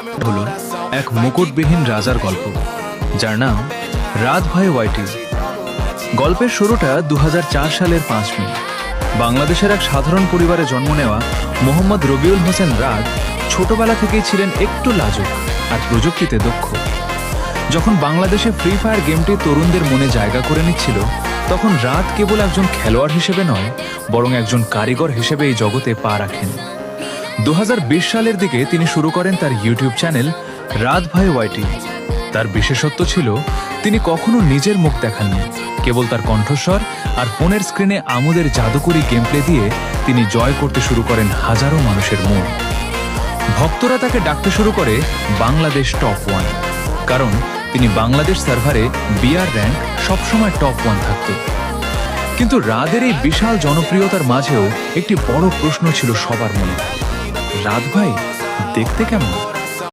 হলো এক মুকুটবিহীন রাজার গল্প, যার নাম রাত ভাই ওয়াইটি। গল্পের শুরুটা 2004 সালের 5 মে। বাংলাদেশের এক সাধারণ পরিবারে জন্ম নেওয়া মোহাম্মদ রবিউল হোসেন রাত ছোটবেলা থেকেই ছিলেন একটু লাজুক আর প্রযুক্তিতে দক্ষ। যখন বাংলাদেশে ফ্রি ফায়ার গেমটি তরুণদের মনে জায়গা করে নিচ্ছিল, তখন রাত কেবল একজন খেলোয়াড় হিসেবে নয়, বরং একজন কারিগর হিসেবে এই জগতে পা রাখেন। 2020 সালের দিকে তিনি শুরু করেন তার ইউটিউব চ্যানেল রাত ভাই ওয়াইটি। তার বিশেষত্ব ছিল তিনি কখনো নিজের মুখ দেখাননি, কেবল তার কণ্ঠস্বর আর ফোনের স্ক্রিনে আমোদের জাদুকরী গেম প্লে দিয়ে তিনি জয় করতে শুরু করেন হাজারো মানুষের মন। ভক্তরা তাকে ডাকতে শুরু করে বাংলাদেশ টপ 1, কারণ তিনি বাংলাদেশ সার্ভারে বিআর র্যাঙ্ক সবসময় টপ 1 থাকত। কিন্তু রাদের এই বিশাল জনপ্রিয়তার মাঝেও একটি বড় প্রশ্ন ছিল সবার মনে, রাত ভাই দেখতে কেমন?